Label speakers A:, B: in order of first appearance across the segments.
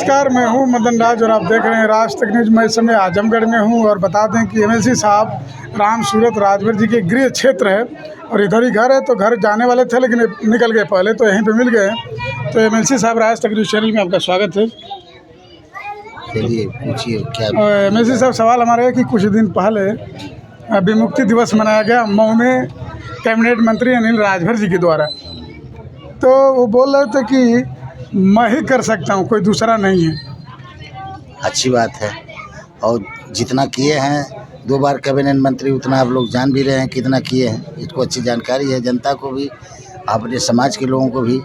A: नमस्कार, मैं हूं मदन राज और आप देख रहे हैं राज तक न्यूज़। मैं इस समय आजमगढ़ में हूं और बता दें कि एमएलसी साहब राम सूरत राजभर जी के गृह क्षेत्र है और इधर ही घर है। तो घर जाने वाले थे लेकिन निकल गए पहले, तो यहीं पे मिल गए। तो एमएलसी साहब, राज तक न्यूज़ चैनल में आपका स्वागत है।
B: चलिए पूछिए क्या।
A: एमएलसी साहब, सवाल हमारा है कि कुछ दिन पहले विमुक्ति दिवस मनाया गया मऊ में कैबिनेट मंत्री अनिल राजभर जी के द्वारा। तो वो बोल रहे थे कि मैं ही कर सकता हूँ, कोई दूसरा नहीं है।
B: अच्छी बात है, और जितना किए हैं 2 बार कैबिनेट मंत्री, उतना आप लोग जान भी रहे हैं कितना किए हैं। इसको अच्छी जानकारी है, जनता को भी, अपने समाज के लोगों को भी,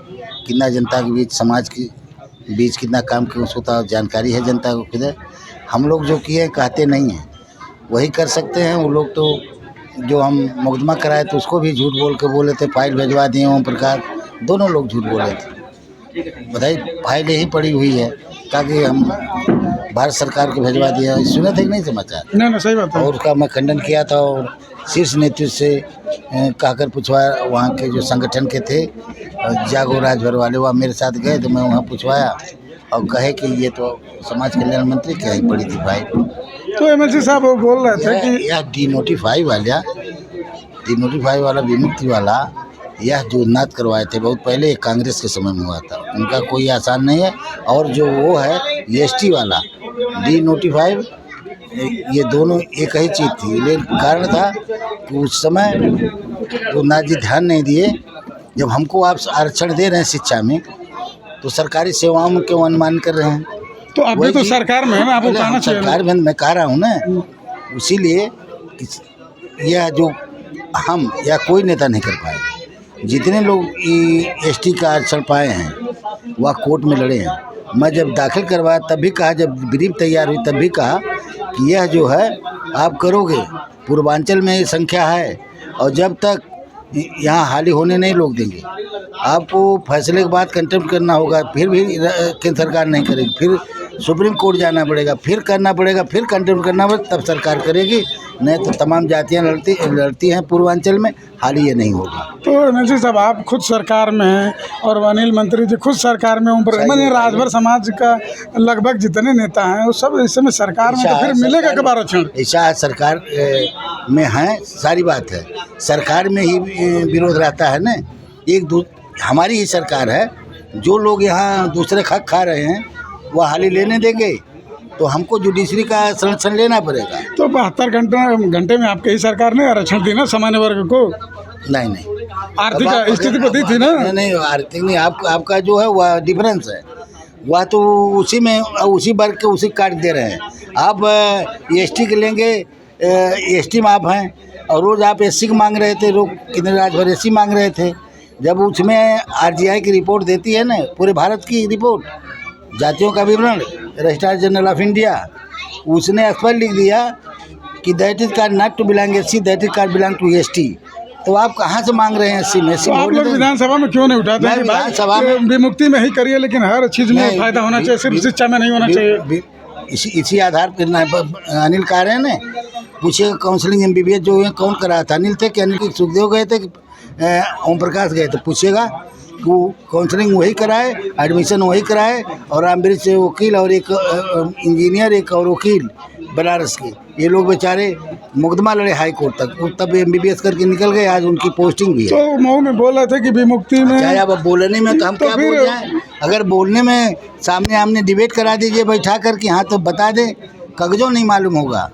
B: कितना जनता के बीच, समाज के बीच कितना काम किया उसको जानकारी है जनता को। किधर हम लोग जो किए कहते नहीं हैं, वही कर सकते हैं। वो लोग तो जो हम मुकदमा कराए तो उसको भी झूठ बोल के बोले थे, फाइल भिजवा दिए ओम प्रकाश, दोनों लोग झूठ बोले थे। बताइए, फाइल यही पड़ी हुई है, ताकि हम भारत सरकार को भिजवा दिया। सुने थे कि नहीं समाचार?
A: नहीं, सही बात है।
B: और उसका मैं खंडन किया था और शीर्ष नेतृत्व से कहकर पूछवाया, वहाँ के जो संगठन के थे जागो राजभर वाले, वहाँ मेरे साथ गए तो मैं वहाँ पूछवाया और कहे कि ये तो समाज कल्याण मंत्री क्या ही पड़ी थी फाइल।
A: तो एमएलसी साहब वो बोल रहे थे कि
B: यह डिनोटिफाई वाला विमुक्ति वाला, यह जो नात करवाए थे बहुत पहले, कांग्रेस के समय में हुआ था, उनका कोई आसान नहीं है। और जो वो है एसटी वाला डिनोटिफाई, ये दोनों एक ही चीज़ थी। लेकिन कारण था कि उस समय तो नाथ जी ध्यान नहीं दिए। जब हमको आप आरक्षण दे रहे हैं शिक्षा में, तो सरकारी सेवाओं में क्यों अनुमान कर रहे हैं?
A: तो अभी तो सरकार में है ना, आपको कहना चाहिए।
B: सरकार में मैं कह रहा हूँ ना, इसीलिए यह जो हम या कोई नेता नहीं कर पाए। जितने लोग एसटी का आरक्षण पाए हैं वह कोर्ट में लड़े हैं। मैं जब दाखिल करवाया तब भी कहा, जब ब्रीफ तैयार हुई तब भी कहा कि यह जो है आप करोगे, पूर्वांचल में ये संख्या है और जब तक यहाँ हाली होने नहीं लोग देंगे। आपको फैसले के बाद कंटेम्प्ट करना होगा, फिर भी केंद्र सरकार नहीं करेगी, फिर सुप्रीम कोर्ट जाना पड़ेगा, फिर करना पड़ेगा, फिर कंटेम्प्ट करना पड़ेगा, तब सरकार करेगी। नहीं तो तमाम जातियाँ लड़ती हैं पूर्वांचल में, हाल ही ये नहीं होगा।
A: तो एमएलसी साहब, आप खुद सरकार में हैं और अनिल मंत्री जी खुद सरकार में मैंने राजभर समाज का लगभग जितने नेता हैं वो सब इस समय सरकार में, तो फिर मिलेगा कब आरक्षण?
B: ऐसा सरकार में है, सारी बात है, सरकार में ही विरोध रहता है ना। हमारी ही सरकार है, जो लोग यहाँ दूसरे खा खा रहे हैं वह हाल ही लेने देंगे, तो हमको जुडिशरी का संरक्षण लेना पड़ेगा।
A: तो 72 घंटे में आपके ही सरकार ने आरक्षण दी ना सामान्य वर्ग को?
B: नहीं,
A: आर्थिक स्थिति पर दी थी ना?
B: नहीं, आर्थिक नहीं, आपका जो है वह डिफरेंस है, वह तो उसी में उसी वर्ग के उसी काट दे रहे हैं। आप एसटी के लेंगे, एसटी में आप हैं, और रोज़ आप एससी की मांग रहे थे, लोग कितने राजभर एससी मांग रहे थे। जब उसमें आरजीआई की रिपोर्ट देती है ना, पूरे भारत की रिपोर्ट, जातियों का विवरण, रजिस्ट्रार जनरल ऑफ इंडिया, उसने स्पष्ट लिख दिया कि that is card not to belong SC, that is card belong to ST. तो आप कहाँ से मांग रहे हैं एससी में?
A: तो आप लोग विधानसभा में क्यों नहीं उठाते हैं?
B: विधानसभा में
A: विमुक्ति में ही करिए, लेकिन हर चीज़ में फायदा होना चाहिए, सिर्फ शिक्षा में नहीं होना चाहिए।
B: इसी आधार पर अनिल कह रहे हैं ना, पूछिए काउंसलिंग MBBS जो है कौन कराया था? अनिल थे कि अनिल की सुखदेव गए थे कि ओम प्रकाश गए थे? पूछिएगा कि वो काउंसलिंग वही कराए, एडमिशन वही कराए, और रामबीर से वकील और एक इंजीनियर, एक और वकील बनारस के, ये लोग बेचारे मुकदमा लड़े हाई कोर्ट तक, तब MBBS करके निकल गए। आज उनकी पोस्टिंग भी है।
A: तो मऊ में बोल रहे थे कि विमुक्ति में,
B: चाहे अब बोलने में तो हम क्या बोल जाएं? अगर बोलने में सामने हमने डिबेट करा दीजिए बैठा कर कि हाँ तो बता दें, कागजों नहीं मालूम होगा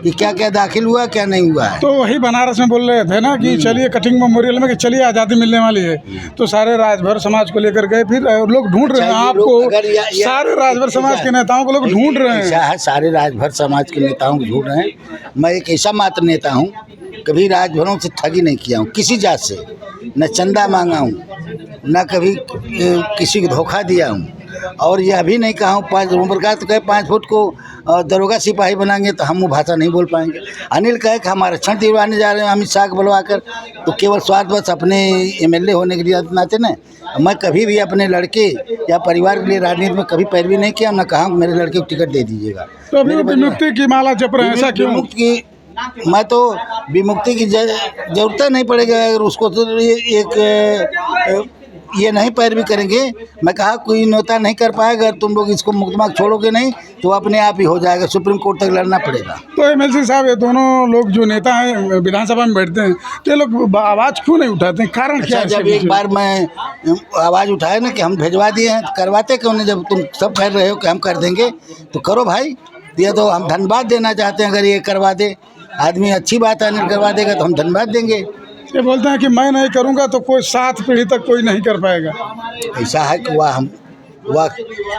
B: कि क्या क्या दाखिल हुआ क्या नहीं हुआ है।
A: तो वही बनारस में बोल रहे थे ना कि चलिए कटिंग मेमोरियल में, कि चलिए आज़ादी मिलने वाली है, तो सारे राजभर समाज को लेकर गए, फिर लोग ढूंढ रहे हैं आपको, सारे राजभर समाज के नेताओं को लोग ढूंढ रहे हैं।
B: सारे राजभर समाज के नेताओं को ढूंढ रहे हैं। मैं एक ऐसा मात्र नेता हूँ, कभी राजभरों से ठगी नहीं किया हूँ, किसी जात से न चंदा मांगा हूँ, न कभी किसी को धोखा दिया हूँ, और यह भी नहीं कहा हूँ 5 प्रकार तो कहे 5 फुट को दरोगा सिपाही बनाएंगे तो हम वो भाषा नहीं बोल पाएंगे। अनिल कहे कि हम आरक्षण दिलवाने जा रहे हैं अमित शाह को बुलवा कर, तो केवल स्वार्थवश अपने MLA होने के लिए नाते न। मैं कभी भी अपने लड़के या परिवार के लिए राजनीति में कभी पैरवी नहीं किया, न कहा मेरे लड़के को टिकट दे दीजिएगा।
A: तो अभी विमुक्ति की माला जप रहे हैं, ऐसा क्यों?
B: मैं तो विमुक्ति की जरूरत नहीं पड़ेगा, अगर उसको तो एक ये नहीं पैरवी करेंगे, मैं कहा कोई नेता नहीं कर पाएगा, तुम लोग इसको मुकदमा छोड़ोगे नहीं तो अपने आप ही हो जाएगा, सुप्रीम कोर्ट तक लड़ना पड़ेगा।
A: तो एमएलसी साहब, ये दोनों लोग जो नेता हैं विधानसभा में बैठते हैं, तो ये लोग आवाज़ क्यों नहीं उठाते हैं? कारण क्या
B: अच्छा,
A: है?
B: जब एक बार मैं आवाज़ उठाए ना कि हम भिजवा दिए हैं, तो करवाते क्यों नहीं? जब तुम सब कह रहे हो कि हम कर देंगे तो करो भाई। ये तो हम धन्यवाद देना चाहते हैं, अगर ये करवा दे आदमी, अच्छी बात है, नहीं करवा देगा तो हम धन्यवाद देंगे।
A: ये बोलते हैं कि मैं नहीं करूँगा तो कोई 7 पीढ़ी तक कोई नहीं कर पाएगा।
B: ऐसा है कि वह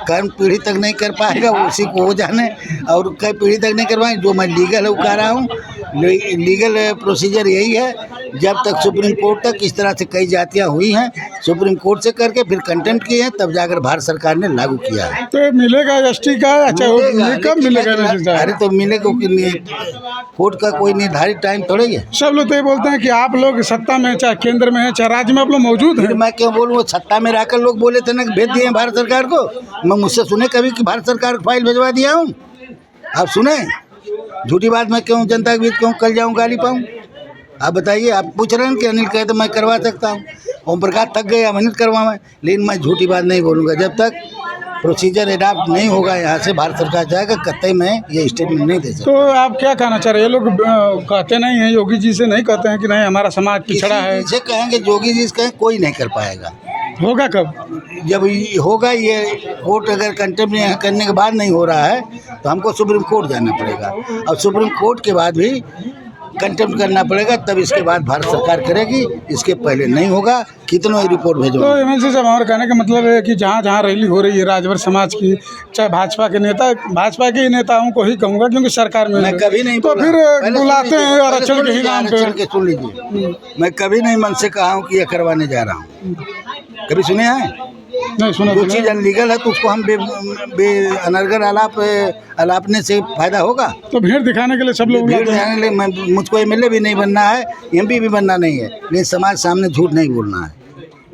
B: कर्म पीढ़ी तक नहीं कर पाएगा, उसी को वो जाने, और कई पीढ़ी तक नहीं कर पाएंगे। जो मैं लीगल है वो कह रहा हूँ, लीगल प्रोसीजर यही है, जब तक सुप्रीम कोर्ट तक इस तरह से कई जातियाँ हुई हैं, सुप्रीम कोर्ट से करके फिर कंटेम्प्ट किए हैं, तब जाकर भारत सरकार ने लागू किया है।
A: तो ये मिलेगा एसटी का? अच्छा, कब मिलेगा?
B: अरे तो मिलेगा, कोर्ट का कोई निर्धारित टाइम थोड़ा ही है।
A: सब लोग तो ये बोलते हैं कि आप लोग सत्ता में, चाहे केंद्र में है चाहे राज्य में, आप लोग मौजूद
B: फिर
A: हैं।
B: मैं क्यों बोलूँ? सत्ता में रहकर लोग बोले थे ना कि भेज दिए हैं भारत सरकार को। मैं मुझसे सुने कभी कि भारत सरकार को फाइल भिजवा दिया हूँ? आप सुने? झूठी बात मैं क्यों जनता के बीच क्यों कल जाऊँ, गाली पाऊँ? आप बताइए। आप पूछ रहे हैं कि अनिल कहे तो मैं करवा सकता हूँ, ओम प्रकाश थक गए, अनिल करवाएं, लेकिन मैं झूठी बात नहीं बोलूँगा। जब तक प्रोसीजर एडाप्ट नहीं होगा यहाँ से भारत सरकार जाएगा, कतई में ये स्टेटमेंट नहीं दे सकता।
A: तो आप क्या कहना चाह रहे हैं? ये लोग कहते नहीं हैं, योगी जी से नहीं कहते हैं कि नहीं हमारा समाज पिछड़ा है?
B: जिसे कहेंगे योगी जी से कहें, कोई नहीं कर पाएगा।
A: होगा कब?
B: जब होगा, ये कोर्ट अगर कंटेम्प्ट करने के बाद नहीं हो रहा है तो हमको सुप्रीम कोर्ट जाना पड़ेगा, और सुप्रीम कोर्ट के बाद भी कंटेम्प्ट करना पड़ेगा, तब इसके बाद भारत सरकार करेगी। इसके पहले नहीं होगा, कितनों रिपोर्ट भेजो।
A: तो एमएलसी साहब, हमारे कहने का मतलब है कि जहाँ जहाँ रैली हो रही है राजभर समाज की, चाहे भाजपा के नेता, भाजपा के ही नेताओं को ही कहूँगा क्योंकि सरकार में
B: मैं कभी नहीं
A: तो
B: बोला।
A: फिर बुलाते हैं आरक्षण के ही नाम पे।
B: आरक्षण के सुन लीजिए, मैं कभी नहीं मन से कहा हूँ कि यह करवाने जा रहा हूँ। कभी सुने हैं?
A: नहीं सुना।
B: जो चीज़ अनलीगल है तो उसको हम अनर्गल अलापने से फायदा होगा।
A: तो भीड़ दिखाने के लिए सब लोग
B: भीड़ दिखाने के लिए मुझको एमएलए भी नहीं बनना है, एमपी भी बनना नहीं है, लेकिन समाज सामने झूठ नहीं बोलना है।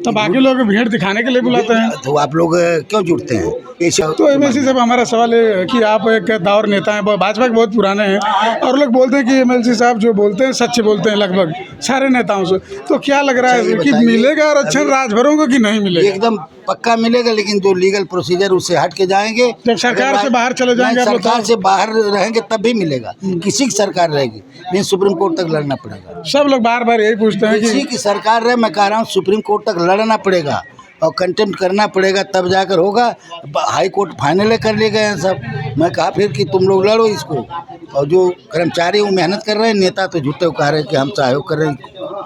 A: तो बाकी लोग भीड़ दिखाने के लिए बुलाते हैं,
B: तो आप लोग क्यों जुड़ते हैं?
A: तो एमएलसी साहब, हमारा सवाल है कि आप एक दौर नेता हैं, भाजपा के बहुत पुराने हैं, और लोग बोलते हैं कि एमएलसी साहब जो बोलते हैं सच बोलते हैं लगभग सारे नेताओं से। तो क्या लग रहा है कि मिलेगा आरक्षण राजभरों को कि नहीं मिलेगा?
B: एकदम पक्का मिलेगा, लेकिन जो लीगल प्रोसीजर उससे हट के जाएंगे।
A: जब सरकार से बाहर चले जाएंगे,
B: सरकार से बाहर रहेंगे तब भी मिलेगा। किसी की सरकार रहेगी, लेकिन सुप्रीम कोर्ट तक लड़ना पड़ेगा।
A: सब लोग बार बार यही पूछते हैं
B: किसी की सरकार रहे, मैं कह रहा हूँ सुप्रीम कोर्ट तक लड़ना पड़ेगा और कंटेम्प्ट करना पड़ेगा, तब जाकर होगा। हाई कोर्ट फाइनल कर लिए गए हैं सब। मैं कहा फिर कि तुम लोग लड़ो इसको, और जो कर्मचारी वो मेहनत कर रहे हैं, नेता तो झूठे कह रहे हैं कि हम सहयोग कर रहे हैं,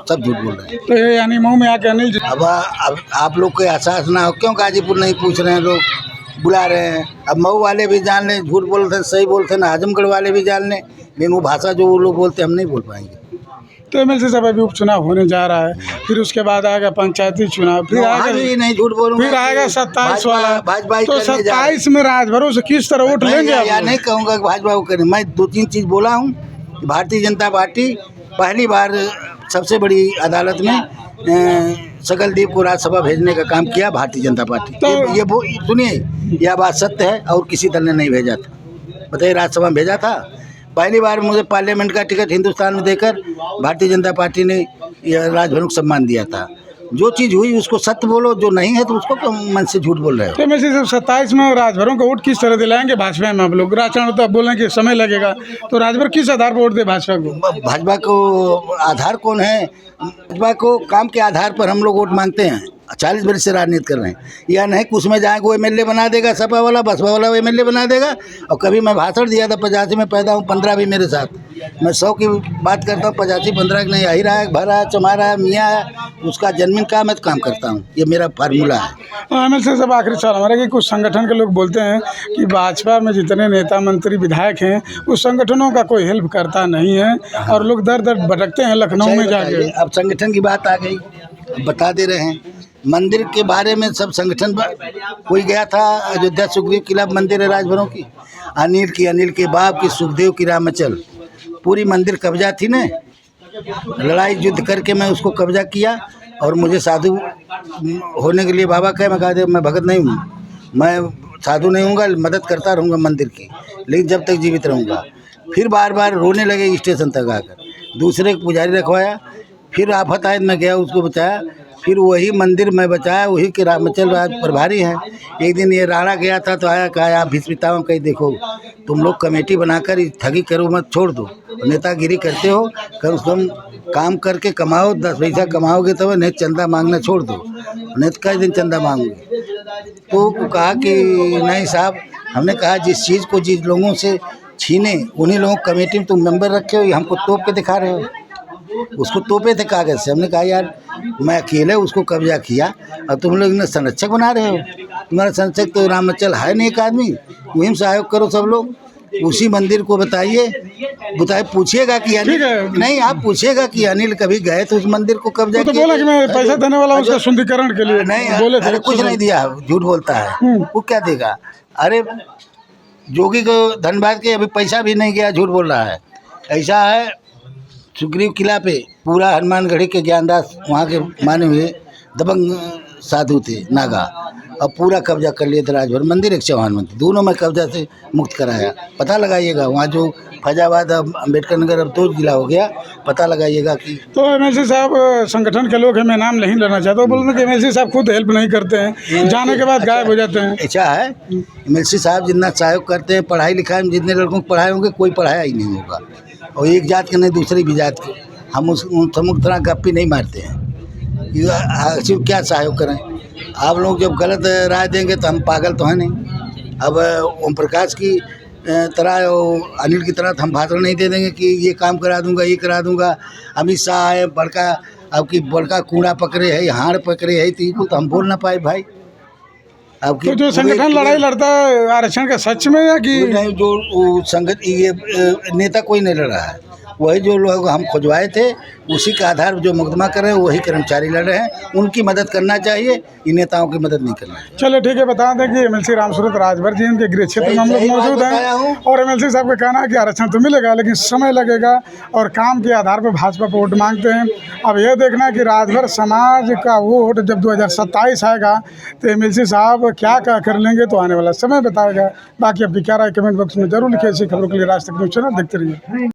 B: सब झूठ बोल रहे हैं।
A: तो ये यानी मुँह में आके अनिल जी,
B: अब आप लोग को एहसास ना हो, क्यों गाजीपुर नहीं पूछ रहे हैं? लोग बुला रहे हैं। अब मऊ वाले भी जान लें, झूठ बोलते सही बोलते ना, आजमगढ़ वाले भी जान लें, लेकिन वो भाषा जो वो लोग बोलते हम नहीं बोल पाएंगे।
A: तो एमएलसी साहब, अभी उपचुनाव होने जा रहा है, फिर उसके बाद आएगा पंचायती चुनाव, फिर आएगा,
B: नहीं झूठ बोलूंगा,
A: फिर आएगा 27 वाला।
B: भाजपा
A: तो 27 में राजभरों से किस तरह वोट लेंगे?
B: या नहीं कहूँगा कि भाजपा को करें। मैं 2-3 चीज़ बोला हूँ। भारतीय जनता पार्टी पहली बार सबसे बड़ी अदालत में सकलदीप को राज्यसभा भेजने का काम किया भारतीय जनता पार्टी।
A: तो
B: ये सुनिए, यह बात सत्य है, और किसी दल ने नहीं भेजा था। बताइए, राज्यसभा में भेजा था? पहली बार मुझे पार्लियामेंट का टिकट हिंदुस्तान में देकर भारतीय जनता पार्टी ने राजभवन को सम्मान दिया था। जो चीज़ हुई उसको सत्य बोलो, जो नहीं है तो उसको क्यों मन से झूठ बोल रहे हो?
A: तो एमएलसी साहब, 27 में राजभरों का वोट किस तरह दिलाएंगे भाजपा में? आप लोग राजचरण तो बोल रहे हैं कि समय लगेगा, तो राजभर किस आधार पर वोट दे भाजपा को?
B: भाजपा को आधार कौन है? भाजपा को काम के आधार पर हम लोग वोट मांगते हैं। 40 वर्ष से राजनीति कर रहे हैं। या नहीं कि उसमें जाएँ वो एमएलए बना देगा, सपा वाला बसपा वाला एमएलए बना देगा। और कभी मैं भाषण दिया था, 85 में पैदा हूँ, 15 भी मेरे साथ। मैं 100 की बात करता हूँ, 85-15 की नहीं। अहिरा है, भरा है, चमारा है, मियाँ है, उसका जन्मीन का मैं काम करता हूँ। ये मेरा फार्मूला है।
A: एमएलसी साहब, आखिरी सवाल हमारा कि कुछ संगठन के लोग बोलते हैं कि भाजपा में जितने नेता मंत्री विधायक हैं, उस संगठनों का कोई हेल्प करता नहीं है, और लोग दर दर भटकते हैं लखनऊ में जाके।
B: अब संगठन की बात आ गई, बता दे रहे हैं। मंदिर के बारे में सब संगठन कोई गया था अयोध्या, सुखदेव किला मंदिर है राजभरों की, अनिल के बाप की, सुखदेव की रामचल, पूरी मंदिर कब्जा थी न। लड़ाई युद्ध करके मैं उसको कब्जा किया, और मुझे साधु होने के लिए बाबा कहे, मैं कहा मैं भगत नहीं हूँ, मैं साधु नहीं हूँगा, मदद करता रहूँगा मंदिर की, लेकिन जब तक जीवित रहूँगा। फिर बार बार रोने लगे स्टेशन तक आकर, दूसरे पुजारी रखवाया। फिर आफत आयत में गया, उसको बताया फिर वही मंदिर मैं बचाया, वही के रामचल राज प्रभारी हैं। एक दिन ये राणा गया था तो आया, कहा आप भिस्मिताओं कहीं देखो, तुम लोग कमेटी बनाकर ठगी करो मत, छोड़ दो, नेतागिरी करते हो, कम से कम काम करके कमाओ, 10 पैसा कमाओगे तब, नहीं चंदा मांगना छोड़ दो, नहीं तो कई दिन चंदा मांगोगे। तो कहा कि नहीं साहब, हमने कहा जिस चीज़ को जिस लोगों से छीने उन्हीं लोगों कमेटी में तुम मेंबर रखे हो, ये हमको तोप के दिखा रहे हो। उसको तोपे थे कागज़ से। हमने कहा यार मैं अकेले उसको कब्जा किया और तुम लोग ने संरक्षक बना रहे हो। तुम्हारा संरक्षक तो रामचल है नहीं एक आदमी, मुहिम सहयोग करो सब लोग, उसी मंदिर को बताइए, पूछिएगा कि अनिल, नहीं आप पूछिएगा कि अनिल कभी गए तो उस मंदिर को कब्जा
A: तो बोला कि मैं पैसा देने वाला हूं उसका शुद्धिकरण के लिए,
B: नहीं
A: बोले थे।
B: अरे कुछ नहीं दिया, झूठ बोलता है, वो क्या देगा। अरे जोगी को धनबाद के अभी पैसा भी नहीं गया, झूठ बोल रहा है। ऐसा है, सुग्रीव किला पे पूरा हनुमानगढ़ी के ज्ञानदास वहाँ के माने हुए दबंग साधु थे नागा, अब पूरा कब्जा कर लिए थे राजभर मंदिर, एक चौहान मंदिर, दोनों में कब्जा से मुक्त कराया। पता लगाइएगा वहाँ जो फैजाबाद अब अम्बेडकर नगर अब 2 जिला हो गया, पता लगाइएगा कि।
A: तो एमएलसी साहब संगठन के लोग हैं, मैं नाम नहीं लेना चाहता, बोल रहे कि एमएलसी साहब खुद हेल्प नहीं करते हैं, जाने के बाद गायब हो जाते हैं।
B: ऐसा है, एमएलसी साहब जितना सहयोग करते हैं पढ़ाई लिखाई में, जितने लड़कों को पढ़ाए होंगे कोई पढ़ाया ही नहीं होगा, और एक जात के नहीं दूसरी भी जात के। हम उस तरह गप्पी नहीं मारते हैं, सिर्फ क्या सहयोग करें। आप लोग जब गलत राय देंगे तो हम पागल तो हैं नहीं। अब ओम प्रकाश की तरह और अनिल की तरह तो हम भाषण नहीं दे देंगे कि ये काम करा दूंगा, ये करा दूंगा। अमित शाह है बड़का, अब की बड़का कूड़ा पकड़े है, हाड़ पकड़े है, तो हम बोल ना पाए भाई। अब
A: तो जो संगठन लड़ाई लड़ता है आरक्षण का सच में, या कि
B: नहीं, जो संगठन ये नेता कोई नहीं लड़ रहा है, वही जो लोग हम खुजवाए थे उसी के आधार पर जो मुकदमा कर रहे हैं वही कर्मचारी लड़ रहे हैं, उनकी मदद करना चाहिए, इन नेताओं की मदद नहीं करना चाहिए।
A: चलो ठीक है, बता दें कि एमएलसी रामसूरत राजभर जी उनके गृह क्षेत्र में हम लोग मौजूद हैं, और एमएलसी साहब का कहना है कि आरक्षण तो मिलेगा लेकिन समय लगेगा, और काम के आधार पर भाजपा पर वोट मांगते हैं। अब यह देखना है कि राजभर समाज का वोट जब 2027 आएगा तो एमएलसी साहब क्या कर लेंगे, तो आने वाला समय बताएगा। बाकी आपकी क्या राय कमेंट बॉक्स में जरूर लिखिए। ऐसी खबरों के लिए राज तक न्यूज़ चैनल देखते रहिए।